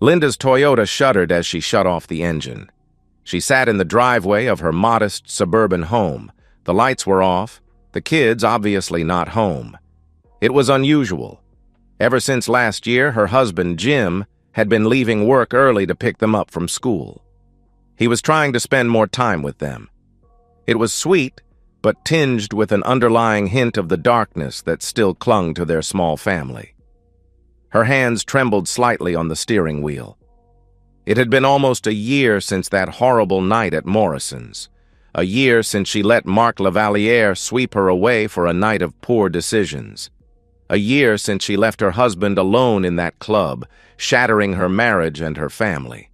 Linda's Toyota shuddered as she shut off the engine. She sat in the driveway of her modest suburban home. The lights were off, the kids obviously not home. It was unusual. Ever since last year, her husband, Jim, had been leaving work early to pick them up from school. He was trying to spend more time with them. It was sweet, but tinged with an underlying hint of the darkness that still clung to their small family. Her hands trembled slightly on the steering wheel. It had been almost a year since that horrible night at Morrison's. A year since she let Mark Lavaliere sweep her away for a night of poor decisions. A year since she left her husband alone in that club, shattering her marriage and her family.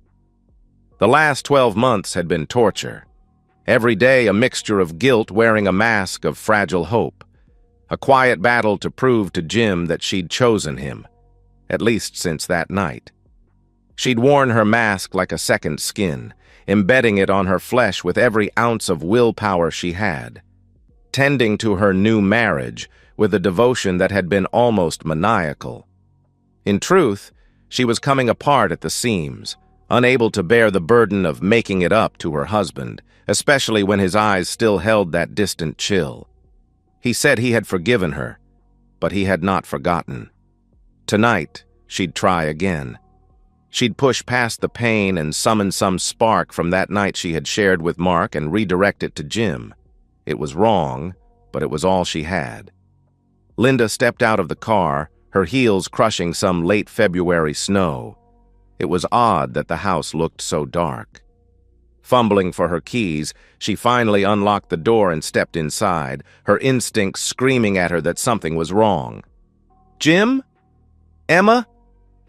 The last 12 months had been torture. Every day a mixture of guilt wearing a mask of fragile hope. A quiet battle to prove to Jim that she'd chosen him, at least since that night. She'd worn her mask like a second skin, embedding it on her flesh with every ounce of willpower she had, tending to her new marriage with a devotion that had been almost maniacal. In truth, she was coming apart at the seams, unable to bear the burden of making it up to her husband, especially when his eyes still held that distant chill. He said he had forgiven her, but he had not forgotten. Tonight, she'd try again. She'd push past the pain and summon some spark from that night she had shared with Mark and redirect it to Jim. It was wrong, but it was all she had. Linda stepped out of the car, her heels crushing some late February snow. It was odd that the house looked so dark. Fumbling for her keys, she finally unlocked the door and stepped inside, her instincts screaming at her that something was wrong. "Jim? Emma?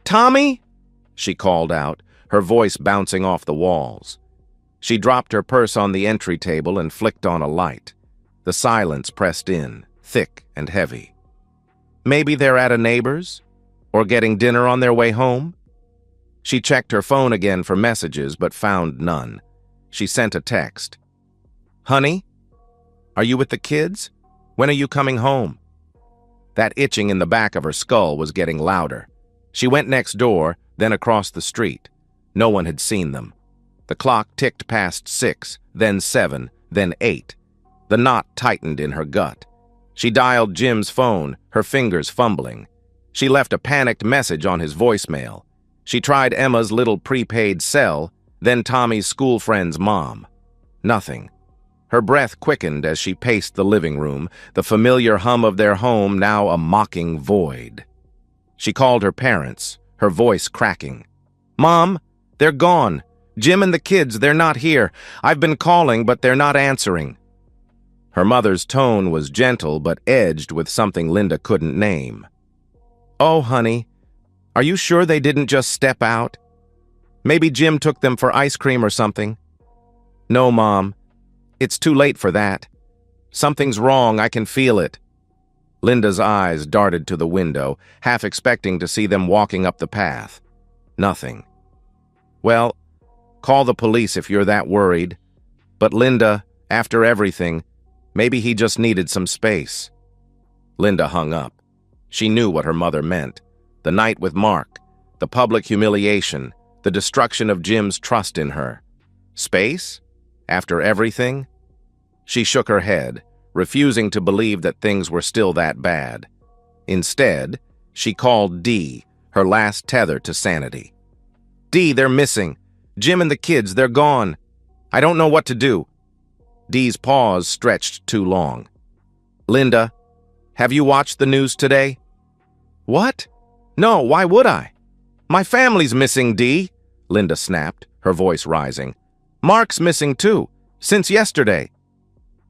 Tommy?" she called out, her voice bouncing off the walls. She dropped her purse on the entry table and flicked on a light. The silence pressed in, thick and heavy. Maybe they're at a neighbor's? Or getting dinner on their way home? She checked her phone again for messages, but found none. She sent a text. "Honey? Are you with the kids? When are you coming home?" That itching in the back of her skull was getting louder. She went next door, then across the street. No one had seen them. The clock ticked past 6, then 7, then 8. The knot tightened in her gut. She dialed Jim's phone, her fingers fumbling. She left a panicked message on his voicemail. She tried Emma's little prepaid cell, then Tommy's school friend's mom. Nothing. Her breath quickened as she paced the living room, the familiar hum of their home now a mocking void. She called her parents, her voice cracking. "Mom, they're gone. Jim and the kids, they're not here. I've been calling, but they're not answering." Her mother's tone was gentle but edged with something Linda couldn't name. "Oh, honey, are you sure they didn't just step out? Maybe Jim took them for ice cream or something?" "No, Mom. It's too late for that. Something's wrong, I can feel it." Linda's eyes darted to the window, half expecting to see them walking up the path. Nothing. "Well, call the police if you're that worried. But Linda, after everything, maybe he just needed some space." Linda hung up. She knew what her mother meant. The night with Mark, the public humiliation, the destruction of Jim's trust in her. Space? After everything? She shook her head, refusing to believe that things were still that bad. Instead, she called Dee, her last tether to sanity. "Dee, they're missing. Jim and the kids, they're gone. I don't know what to do." Dee's pause stretched too long. "Linda, have you watched the news today?" "What? No, why would I?" "My family's missing, Dee," Linda snapped, her voice rising. "Mark's missing too, since yesterday."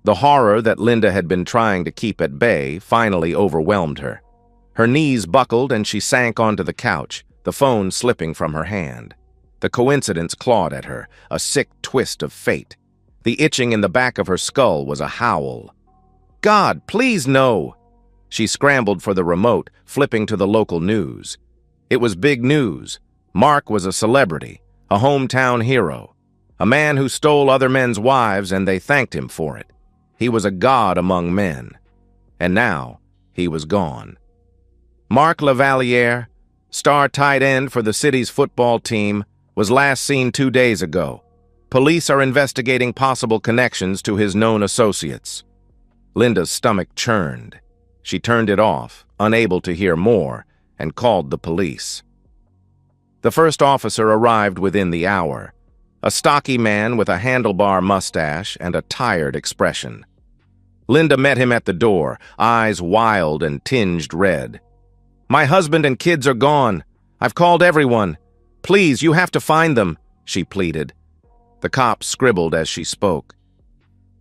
The horror that Linda had been trying to keep at bay finally overwhelmed her. Her knees buckled and she sank onto the couch, the phone slipping from her hand. The coincidence clawed at her, a sick twist of fate. The itching in the back of her skull was a howl. "God, please no!" She scrambled for the remote, flipping to the local news. It was big news. Mark was a celebrity, a hometown hero, a man who stole other men's wives, and they thanked him for it. He was a god among men. And now, he was gone. Mark Lavaliere, star tight end for the city's football team, was last seen 2 days ago. Police are investigating possible connections to his known associates. Linda's stomach churned. She turned it off, unable to hear more, and called the police. The first officer arrived within the hour, a stocky man with a handlebar mustache and a tired expression. Linda met him at the door, eyes wild and tinged red. "My husband and kids are gone. I've called everyone. Please, you have to find them," she pleaded. The cop scribbled as she spoke.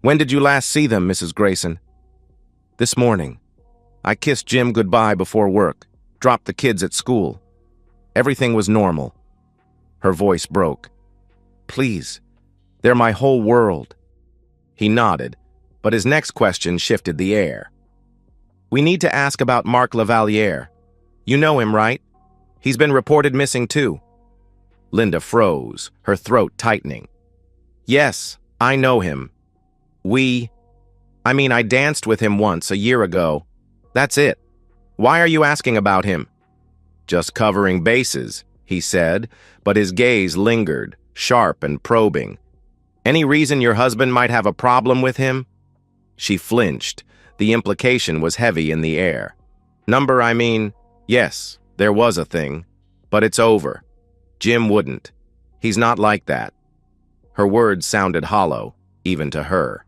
"When did you last see them, Mrs. Grayson?" "This morning. I kissed Jim goodbye before work, dropped the kids at school. Everything was normal." Her voice broke. "Please, they're my whole world." He nodded, but his next question shifted the air. "We need to ask about Mark Lavalier. You know him, right? He's been reported missing too." Linda froze, her throat tightening. "Yes, I know him. I danced with him once a year ago. That's it. Why are you asking about him?" "Just covering bases," he said, but his gaze lingered, sharp and probing. "Any reason your husband might have a problem with him?" She flinched. The implication was heavy in the air. Yes, there was a thing, but it's over. Jim wouldn't. He's not like that." Her words sounded hollow, even to her.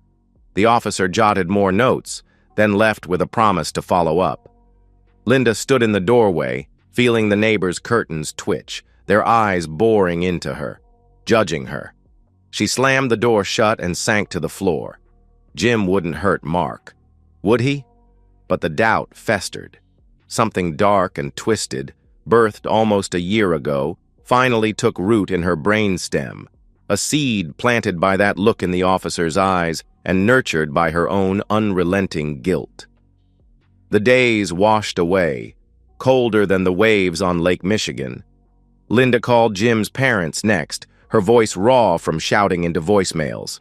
The officer jotted more notes, then left with a promise to follow up. Linda stood in the doorway, feeling the neighbors' curtains twitch, their eyes boring into her, judging her. She slammed the door shut and sank to the floor. Jim wouldn't hurt Mark. Would he? But the doubt festered. Something dark and twisted, birthed almost a year ago, finally took root in her brainstem, a seed planted by that look in the officer's eyes and nurtured by her own unrelenting guilt. The days washed away, colder than the waves on Lake Michigan. Linda called Jim's parents next, her voice raw from shouting into voicemails.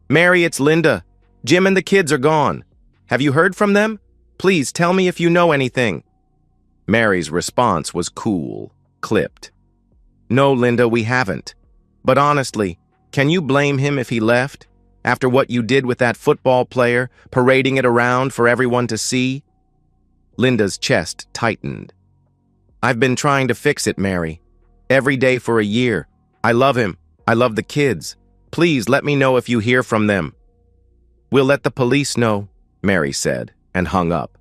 "Mary, it's Linda. Jim and the kids are gone. Have you heard from them? Please tell me if you know anything." Mary's response was cool, clipped. "No, Linda, we haven't. But honestly, can you blame him if he left? After what you did with that football player, parading it around for everyone to see?" Linda's chest tightened. "I've been trying to fix it, Mary. Every day for a year. I love him. I love the kids. Please let me know if you hear from them." "We'll let the police know," Mary said, and hung up.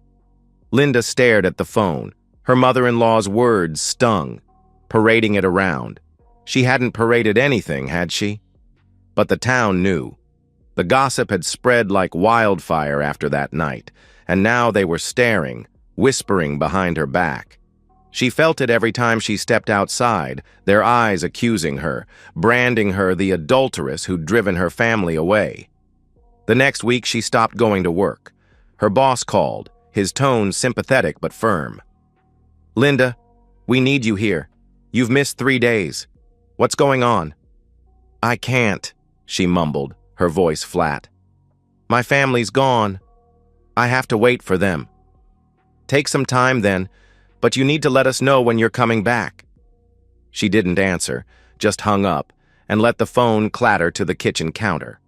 Linda stared at the phone. Her mother-in-law's words stung. Parading it around. She hadn't paraded anything, had she? But the town knew. The gossip had spread like wildfire after that night, and now they were staring, whispering behind her back. She felt it every time she stepped outside, their eyes accusing her, branding her the adulteress who'd driven her family away. The next week she stopped going to work. Her boss called, his tone sympathetic but firm. "Linda, we need you here. You've missed 3 days. What's going on?" "I can't," she mumbled, her voice flat. "My family's gone. I have to wait for them." "Take some time then, but you need to let us know when you're coming back." She didn't answer, just hung up, and let the phone clatter to the kitchen counter.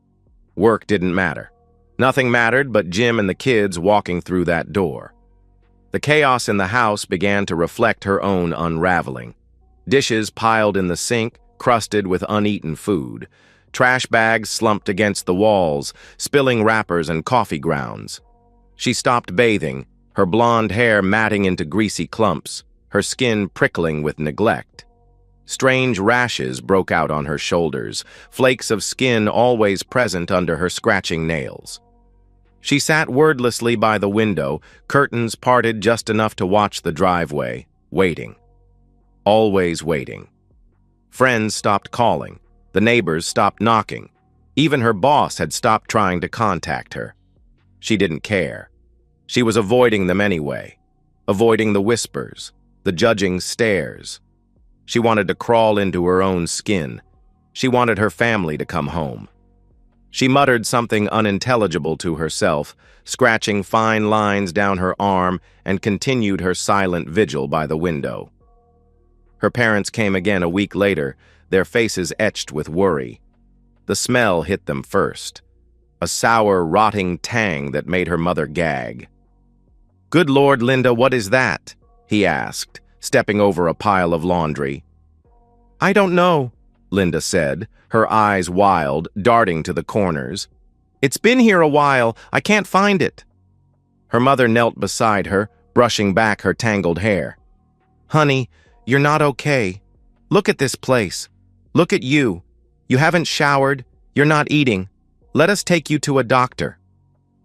Work didn't matter. Nothing mattered but Jim and the kids walking through that door. The chaos in the house began to reflect her own unraveling. Dishes piled in the sink, crusted with uneaten food. Trash bags slumped against the walls, spilling wrappers and coffee grounds. She stopped bathing, her blonde hair matting into greasy clumps, her skin prickling with neglect. Strange rashes broke out on her shoulders, flakes of skin always present under her scratching nails. She sat wordlessly by the window, curtains parted just enough to watch the driveway, waiting. Always waiting. Friends stopped calling. The neighbors stopped knocking. Even her boss had stopped trying to contact her. She didn't care. She was avoiding them anyway, avoiding the whispers, the judging stares. She wanted to crawl into her own skin. She wanted her family to come home. She muttered something unintelligible to herself, scratching fine lines down her arm, and continued her silent vigil by the window. Her parents came again a week later, their faces etched with worry. The smell hit them first, a sour, rotting tang that made her mother gag. "Good Lord, Linda, what is that?" he asked, stepping over a pile of laundry. "I don't know," Linda said, her eyes wild, darting to the corners. "It's been here a while. I can't find it." Her mother knelt beside her, brushing back her tangled hair. "Honey, you're not okay. Look at this place. Look at you. You haven't showered. You're not eating. Let us take you to a doctor."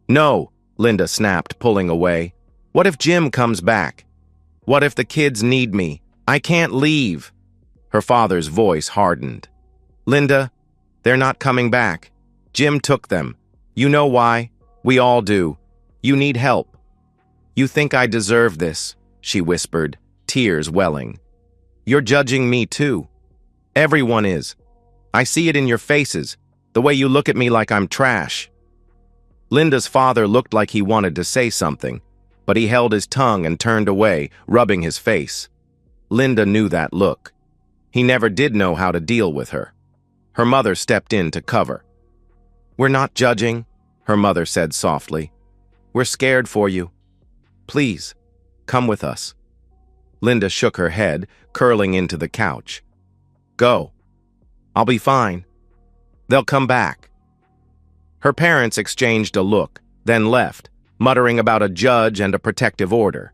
"No," Linda snapped, pulling away. "What if Jim comes back? What if the kids need me? I can't leave." Her father's voice hardened. "Linda, they're not coming back. Jim took them. You know why. We all do. You need help." "You think I deserve this," she whispered, tears welling. "You're judging me too. Everyone is. I see it in your faces, the way you look at me like I'm trash." Linda's father looked like he wanted to say something, but he held his tongue and turned away, rubbing his face. Linda knew that look. He never did know how to deal with her. Her mother stepped in to cover. "We're not judging," her mother said softly. "We're scared for you. Please, come with us." Linda shook her head, curling into the couch. "Go. I'll be fine. They'll come back." Her parents exchanged a look, then left, muttering about a judge and a protective order.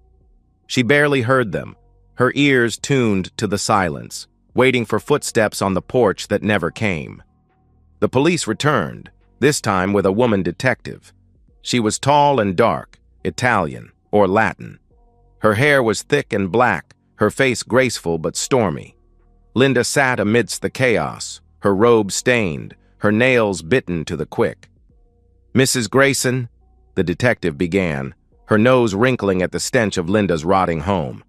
She barely heard them, her ears tuned to the silence, waiting for footsteps on the porch that never came. The police returned, this time with a woman detective. She was tall and dark, Italian or Latin. Her hair was thick and black, her face graceful but stormy. Linda sat amidst the chaos, her robe stained, her nails bitten to the quick. "Mrs. Grayson," the detective began, her nose wrinkling at the stench of Linda's rotting home.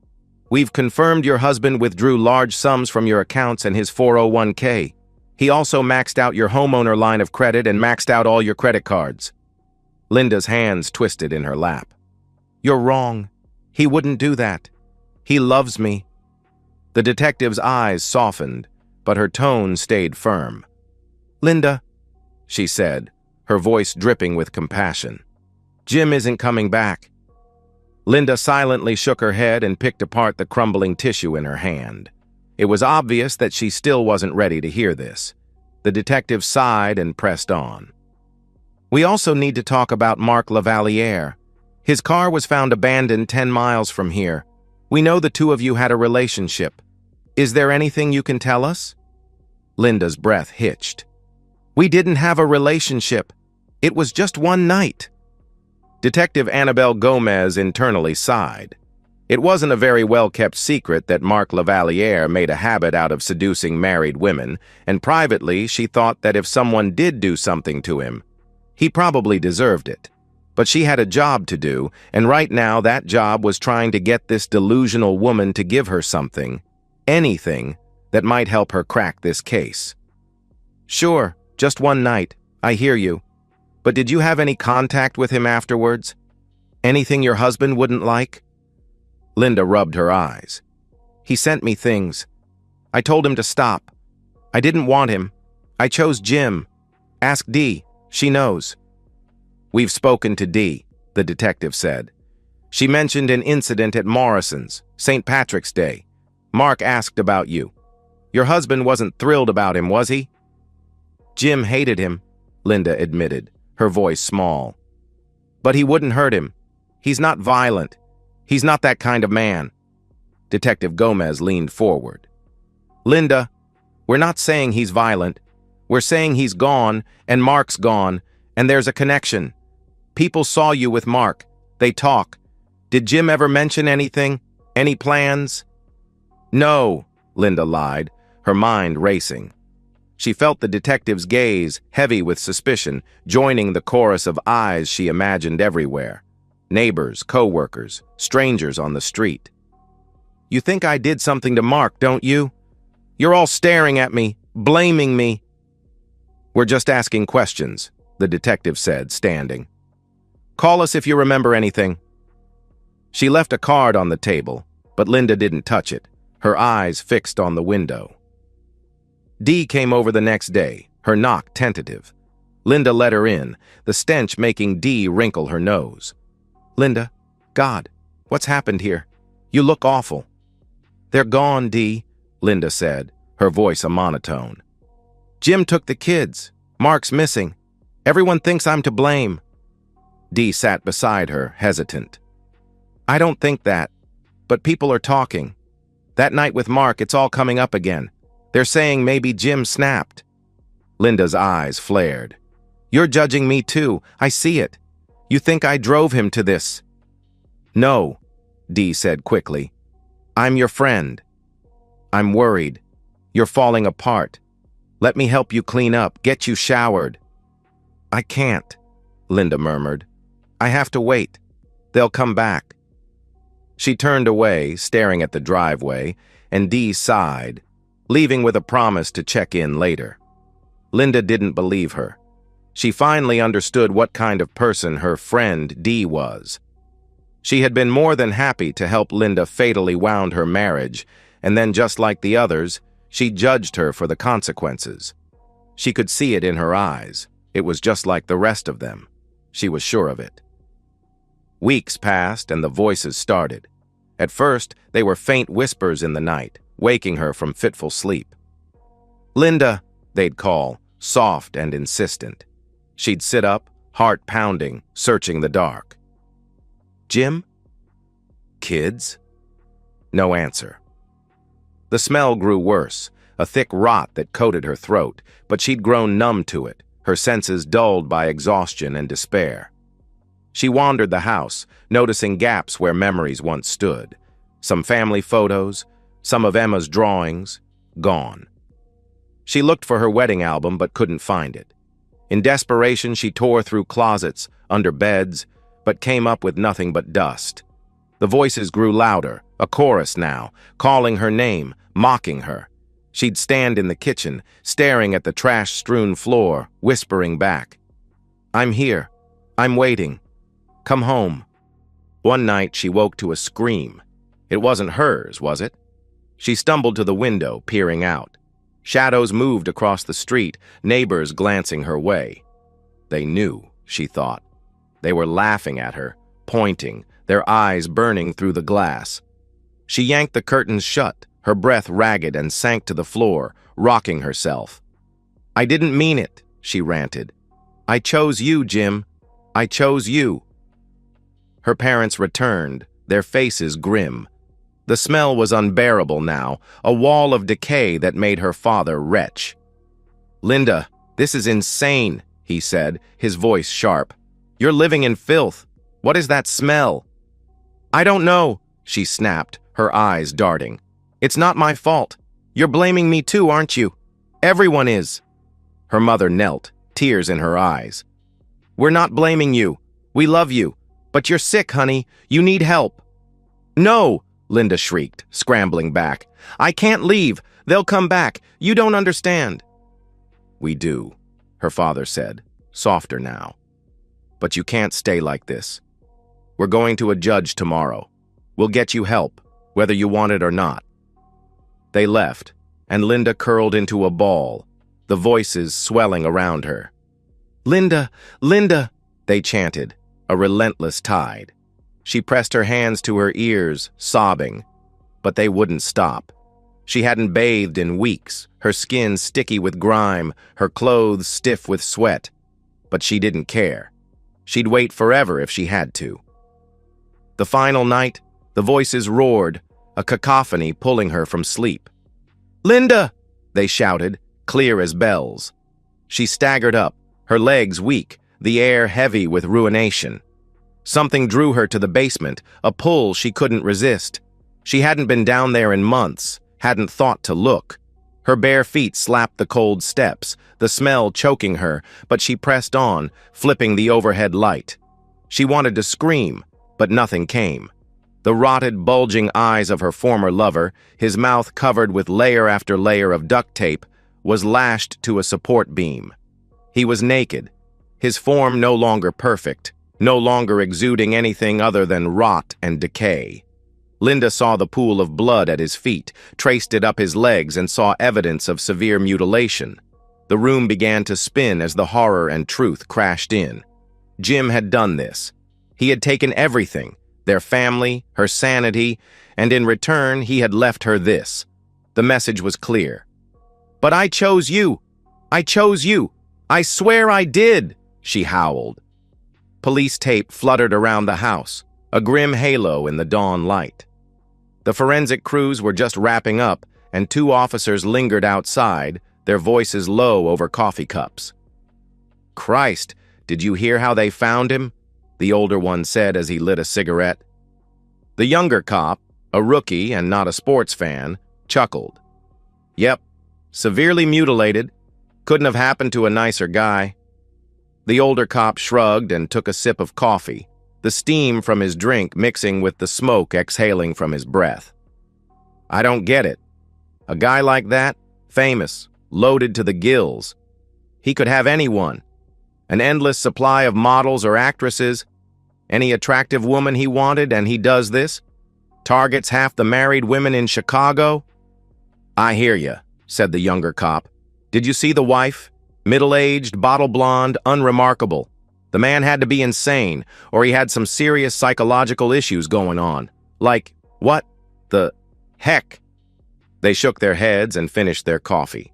"We've confirmed your husband withdrew large sums from your accounts and his 401k. He also maxed out your homeowner line of credit and maxed out all your credit cards." Linda's hands twisted in her lap. "You're wrong. He wouldn't do that. He loves me." The detective's eyes softened, but her tone stayed firm. "Linda," she said, her voice dripping with compassion, "Jim isn't coming back." Linda silently shook her head and picked apart the crumbling tissue in her hand. It was obvious that she still wasn't ready to hear this. The detective sighed and pressed on. "We also need to talk about Mark Lavaliere. His car was found abandoned 10 miles from here. We know the two of you had a relationship. Is there anything you can tell us?" Linda's breath hitched. "We didn't have a relationship. It was just one night." Detective Annabelle Gomez internally sighed. It wasn't a very well-kept secret that Mark Lavaliere made a habit out of seducing married women, and privately she thought that if someone did do something to him, he probably deserved it. But she had a job to do, and right now that job was trying to get this delusional woman to give her something, anything, that might help her crack this case. "Sure, just one night. I hear you. But did you have any contact with him afterwards? Anything your husband wouldn't like?" Linda rubbed her eyes. "He sent me things. I told him to stop. I didn't want him. I chose Jim. Ask Dee. She knows." "We've spoken to Dee," the detective said. "She mentioned an incident at Morrison's, St. Patrick's Day. Mark asked about you. Your husband wasn't thrilled about him, was he?" "Jim hated him," Linda admitted, her voice small. "But he wouldn't hurt him. He's not violent. He's not that kind of man." Detective Gomez leaned forward. "Linda, we're not saying he's violent. We're saying he's gone, and Mark's gone, and there's a connection. People saw you with Mark. They talk. Did Jim ever mention anything? Any plans?" "No," Linda lied, her mind racing. She felt the detective's gaze, heavy with suspicion, joining the chorus of eyes she imagined everywhere. Neighbors, co-workers, strangers on the street. "You think I did something to Mark, don't you? You're all staring at me, blaming me." "We're just asking questions," the detective said, standing. "Call us if you remember anything." She left a card on the table, but Linda didn't touch it, her eyes fixed on the window. Dee came over the next day, her knock tentative. Linda let her in, the stench making Dee wrinkle her nose. "Linda, God, what's happened here? You look awful." "They're gone, Dee," Linda said, her voice a monotone. "Jim took the kids. Mark's missing. Everyone thinks I'm to blame." Dee sat beside her, hesitant. "I don't think that, but people are talking. That night with Mark, it's all coming up again. They're saying maybe Jim snapped." Linda's eyes flared. "You're judging me too, I see it. You think I drove him to this." "No," Dee said quickly. "I'm your friend. I'm worried. You're falling apart. Let me help you clean up, get you showered." "I can't," Linda murmured. "I have to wait. They'll come back." She turned away, staring at the driveway, and Dee sighed, leaving with a promise to check in later. Linda didn't believe her. She finally understood what kind of person her friend Dee was. She had been more than happy to help Linda fatally wound her marriage, and then just like the others, she judged her for the consequences. She could see it in her eyes. It was just like the rest of them. She was sure of it. Weeks passed and the voices started. At first, they were faint whispers in the night, waking her from fitful sleep. "Linda," they'd call, soft and insistent. She'd sit up, heart pounding, searching the dark. "Jim? Kids?" No answer. The smell grew worse, a thick rot that coated her throat, but she'd grown numb to it, her senses dulled by exhaustion and despair. She wandered the house, noticing gaps where memories once stood. Some family photos, some of Emma's drawings, gone. She looked for her wedding album but couldn't find it. In desperation, she tore through closets, under beds, but came up with nothing but dust. The voices grew louder, a chorus now, calling her name, mocking her. She'd stand in the kitchen, staring at the trash-strewn floor, whispering back, "I'm here. I'm waiting. Come home." One night, she woke to a scream. It wasn't hers, was it? She stumbled to the window, peering out. Shadows moved across the street, neighbors glancing her way. They knew, she thought. They were laughing at her, pointing, their eyes burning through the glass. She yanked the curtains shut, her breath ragged, and sank to the floor, rocking herself. "I didn't mean it," she ranted. "I chose you, Jim. I chose you." Her parents returned, their faces grim. The smell was unbearable now, a wall of decay that made her father retch. "Linda, this is insane," he said, his voice sharp. "You're living in filth. What is that smell?" "I don't know," she snapped, her eyes darting. "It's not my fault. You're blaming me too, aren't you? Everyone is." Her mother knelt, tears in her eyes. "We're not blaming you. We love you. But you're sick, honey. You need help." "No!" Linda shrieked, scrambling back. "I can't leave. They'll come back. You don't understand." "We do," her father said, softer now. "But you can't stay like this. We're going to a judge tomorrow. We'll get you help, whether you want it or not." They left, and Linda curled into a ball, the voices swelling around her. "Linda, Linda," they chanted, a relentless tide. She pressed her hands to her ears, sobbing, but they wouldn't stop. She hadn't bathed in weeks, her skin sticky with grime, her clothes stiff with sweat. But she didn't care. She'd wait forever if she had to. The final night, the voices roared, a cacophony pulling her from sleep. "Linda!" they shouted, clear as bells. She staggered up, her legs weak, the air heavy with ruination. Something drew her to the basement, a pull she couldn't resist. She hadn't been down there in months, hadn't thought to look. Her bare feet slapped the cold steps, the smell choking her, but she pressed on, flipping the overhead light. She wanted to scream, but nothing came. The rotted, bulging eyes of her former lover, his mouth covered with layer after layer of duct tape, was lashed to a support beam. He was naked, his form no longer perfect, no longer exuding anything other than rot and decay. Linda saw the pool of blood at his feet, traced it up his legs, and saw evidence of severe mutilation. The room began to spin as the horror and truth crashed in. Jim had done this. He had taken everything, their family, her sanity, and in return he had left her this. The message was clear. "But I chose you! I chose you! I swear I did!" she howled. Police tape fluttered around the house, a grim halo in the dawn light. The forensic crews were just wrapping up, and 2 officers lingered outside, their voices low over coffee cups. "Christ, did you hear how they found him?" the older one said as he lit a cigarette. The younger cop, a rookie and not a sports fan, chuckled. "Yep, severely mutilated. Couldn't have happened to a nicer guy." The older cop shrugged and took a sip of coffee, the steam from his drink mixing with the smoke exhaling from his breath. "I don't get it. A guy like that, famous, loaded to the gills. He could have anyone. An endless supply of models or actresses. Any attractive woman he wanted, and he does this? Targets half the married women in Chicago?" "I hear ya," said the younger cop. "Did you see the wife? Middle-aged, bottle blonde, unremarkable. The man had to be insane, or he had some serious psychological issues going on. Like, what the heck?" They shook their heads and finished their coffee.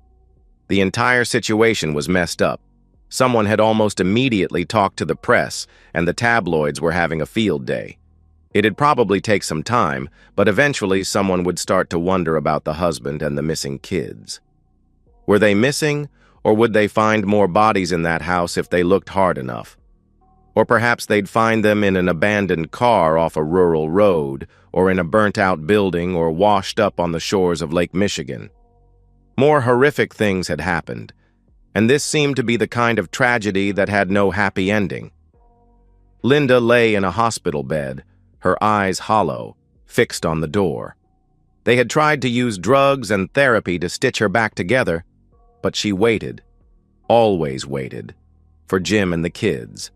The entire situation was messed up. Someone had almost immediately talked to the press, and the tabloids were having a field day. It'd probably take some time, but eventually someone would start to wonder about the husband and the missing kids. Were they missing, or would they find more bodies in that house if they looked hard enough? Or perhaps they'd find them in an abandoned car off a rural road, or in a burnt-out building, or washed up on the shores of Lake Michigan. More horrific things had happened, and this seemed to be the kind of tragedy that had no happy ending. Linda lay in a hospital bed, her eyes hollow, fixed on the door. They had tried to use drugs and therapy to stitch her back together, but she waited, always waited, for Jim and the kids.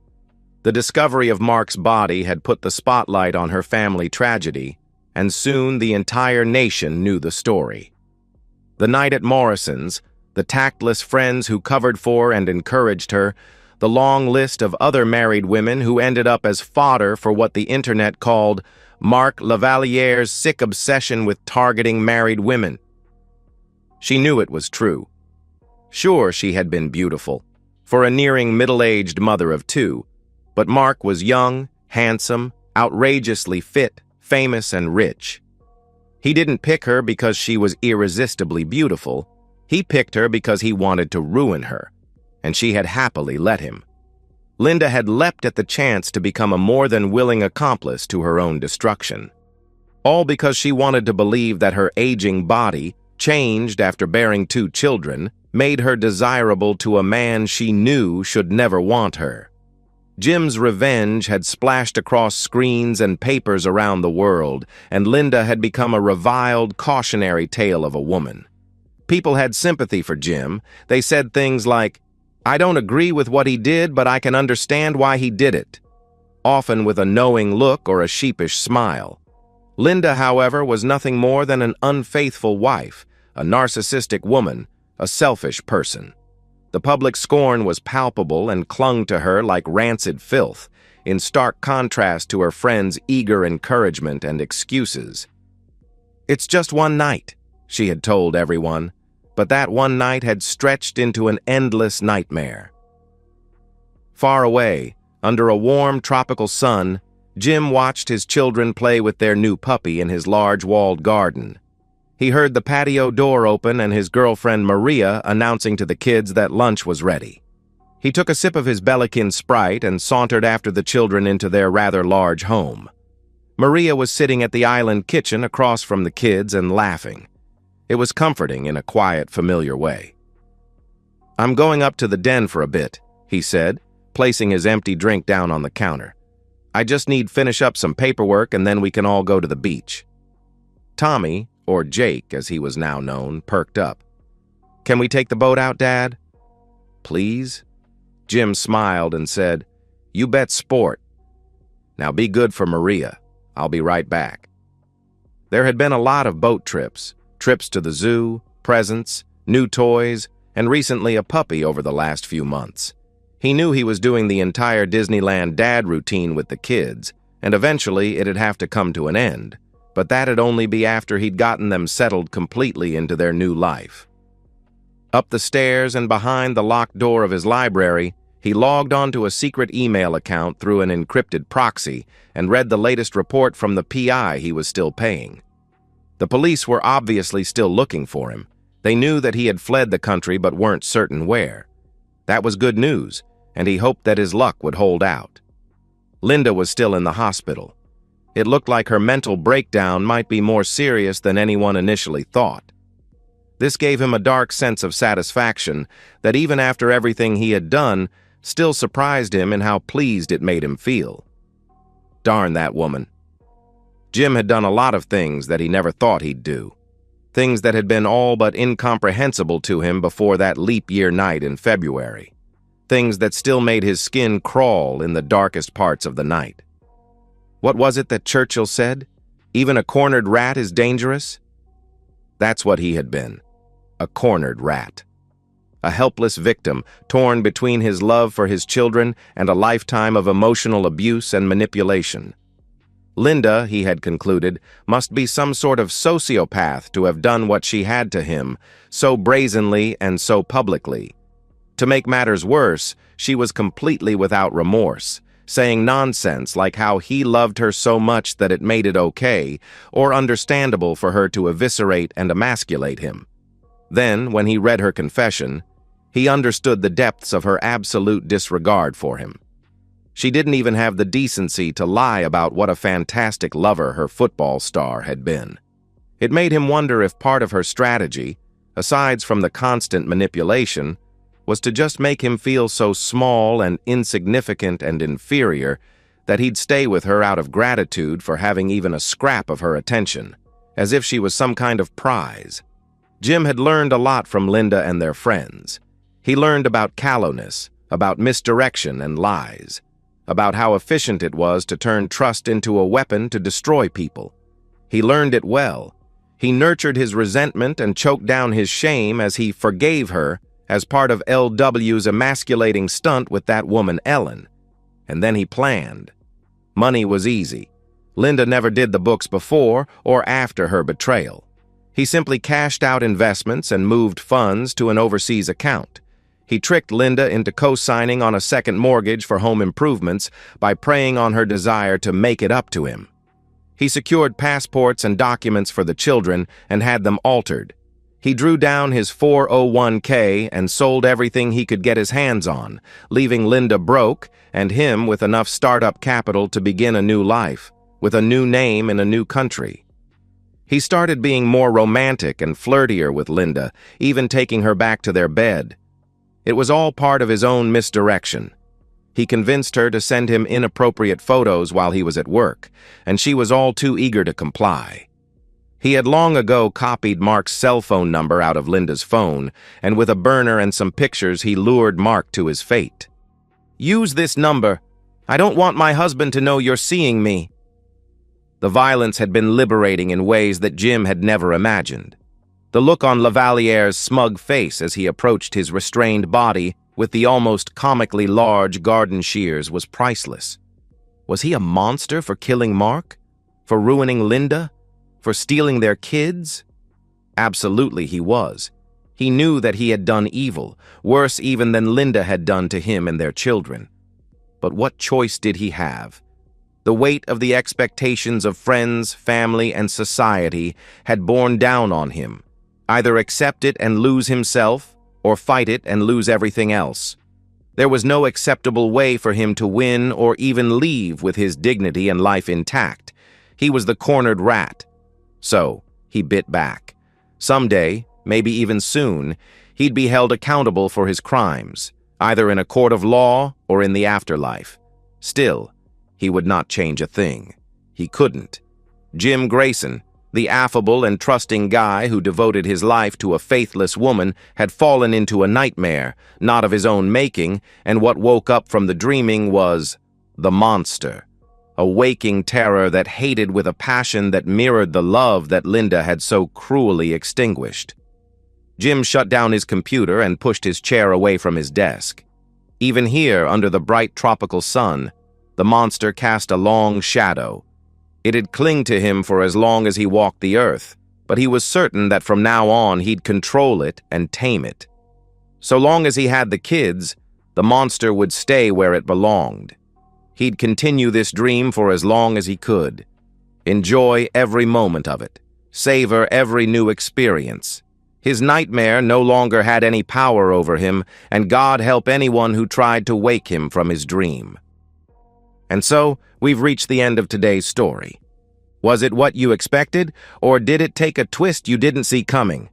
The discovery of Mark's body had put the spotlight on her family tragedy, and soon the entire nation knew the story. The night at Morrison's, the tactless friends who covered for and encouraged her, the long list of other married women who ended up as fodder for what the internet called Mark Lavaliere's sick obsession with targeting married women. She knew it was true. Sure, she had been beautiful, for a nearing middle-aged mother of 2, but Mark was young, handsome, outrageously fit, famous, and rich. He didn't pick her because she was irresistibly beautiful. He picked her because he wanted to ruin her, and she had happily let him. Linda had leapt at the chance to become a more than willing accomplice to her own destruction. All because she wanted to believe that her aging body, changed after bearing 2 children, made her desirable to a man she knew should never want her. Jim's revenge had splashed across screens and papers around the world, and Linda had become a reviled, cautionary tale of a woman. People had sympathy for Jim. They said things like, "I don't agree with what he did, but I can understand why he did it," often with a knowing look or a sheepish smile. Linda, however, was nothing more than an unfaithful wife, a narcissistic woman, a selfish person. The public scorn was palpable and clung to her like rancid filth, in stark contrast to her friends' eager encouragement and excuses. "It's just one night," she had told everyone, but that one night had stretched into an endless nightmare. Far away, under a warm tropical sun, Jim watched his children play with their new puppy in his large walled garden. He heard the patio door open and his girlfriend Maria announcing to the kids that lunch was ready. He took a sip of his Belikin Sprite and sauntered after the children into their rather large home. Maria was sitting at the island kitchen across from the kids and laughing. It was comforting in a quiet, familiar way. "I'm going up to the den for a bit," he said, placing his empty drink down on the counter. "I just need finish up some paperwork and then we can all go to the beach." Tommy, or Jake as he was now known, perked up. "Can we take the boat out, Dad?" "Please?" Jim smiled and said, "You bet sport. Now be good for Maria. I'll be right back." There had been a lot of boat trips, trips to the zoo, presents, new toys, and recently a puppy over the last few months. He knew he was doing the entire Disneyland dad routine with the kids, and eventually it'd have to come to an end, but that'd only be after he'd gotten them settled completely into their new life. Up the stairs and behind the locked door of his library, he logged onto a secret email account through an encrypted proxy and read the latest report from the PI he was still paying. The police were obviously still looking for him. They knew that he had fled the country but weren't certain where. That was good news, and he hoped that his luck would hold out. Linda was still in the hospital. It looked like her mental breakdown might be more serious than anyone initially thought. This gave him a dark sense of satisfaction that even after everything he had done, still surprised him in how pleased it made him feel. Darn that woman. Jim had done a lot of things that he never thought he'd do. Things that had been all but incomprehensible to him before that leap year night in February. Things that still made his skin crawl in the darkest parts of the night. What was it that Churchill said? Even a cornered rat is dangerous? That's what he had been. A cornered rat. A helpless victim, torn between his love for his children and a lifetime of emotional abuse and manipulation. Linda, he had concluded, must be some sort of sociopath to have done what she had to him, so brazenly and so publicly. To make matters worse, she was completely without remorse, saying nonsense like how he loved her so much that it made it okay, or understandable for her to eviscerate and emasculate him. Then, when he read her confession, he understood the depths of her absolute disregard for him. She didn't even have the decency to lie about what a fantastic lover her football star had been. It made him wonder if part of her strategy, aside from the constant manipulation, was to just make him feel so small and insignificant and inferior that he'd stay with her out of gratitude for having even a scrap of her attention, as if she was some kind of prize. Jim had learned a lot from Linda and their friends. He learned about callousness, about misdirection and lies, about how efficient it was to turn trust into a weapon to destroy people. He learned it well. He nurtured his resentment and choked down his shame as he forgave her as part of LW's emasculating stunt with that woman Ellen. And then he planned. Money was easy. Linda never did the books before or after her betrayal. He simply cashed out investments and moved funds to an overseas account. He tricked Linda into co-signing on a second mortgage for home improvements by preying on her desire to make it up to him. He secured passports and documents for the children and had them altered. He drew down his 401k and sold everything he could get his hands on, leaving Linda broke and him with enough startup capital to begin a new life, with a new name in a new country. He started being more romantic and flirtier with Linda, even taking her back to their bed. It was all part of his own misdirection. He convinced her to send him inappropriate photos while he was at work, and she was all too eager to comply. He had long ago copied Mark's cell phone number out of Linda's phone, and with a burner and some pictures he lured Mark to his fate. "Use this number. I don't want my husband to know you're seeing me." The violence had been liberating in ways that Jim had never imagined. The look on Lavaliere's smug face as he approached his restrained body with the almost comically large garden shears was priceless. Was he a monster for killing Mark? For ruining Linda? For stealing their kids? Absolutely he was. He knew that he had done evil, worse even than Linda had done to him and their children. But what choice did he have? The weight of the expectations of friends, family, and society had borne down on him. Either accept it and lose himself, or fight it and lose everything else. There was no acceptable way for him to win or even leave with his dignity and life intact. He was the cornered rat. So, he bit back. Someday, maybe even soon, he'd be held accountable for his crimes, either in a court of law or in the afterlife. Still, he would not change a thing. He couldn't. Jim Grayson, the affable and trusting guy who devoted his life to a faithless woman, had fallen into a nightmare, not of his own making, and what woke up from the dreaming was the monster. a waking terror that hated with a passion that mirrored the love that Linda had so cruelly extinguished. Jim shut down his computer and pushed his chair away from his desk. Even here, under the bright tropical sun, the monster cast a long shadow. It'd cling to him for as long as he walked the earth, but he was certain that from now on he'd control it and tame it. So long as he had the kids, the monster would stay where it belonged. He'd continue this dream for as long as he could. Enjoy every moment of it. Savor every new experience. His nightmare no longer had any power over him, and God help anyone who tried to wake him from his dream. And so, we've reached the end of today's story. Was it what you expected, or did it take a twist you didn't see coming?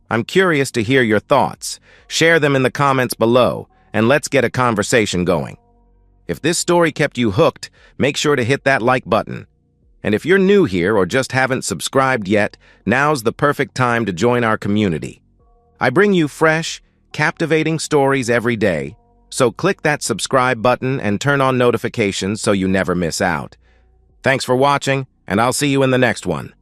I'm curious to hear your thoughts. Share them in the comments below, and let's get a conversation going. If this story kept you hooked, make sure to hit that like button. And if you're new here or just haven't subscribed yet, now's the perfect time to join our community. I bring you fresh, captivating stories every day, so click that subscribe button and turn on notifications so you never miss out. Thanks for watching, and I'll see you in the next one.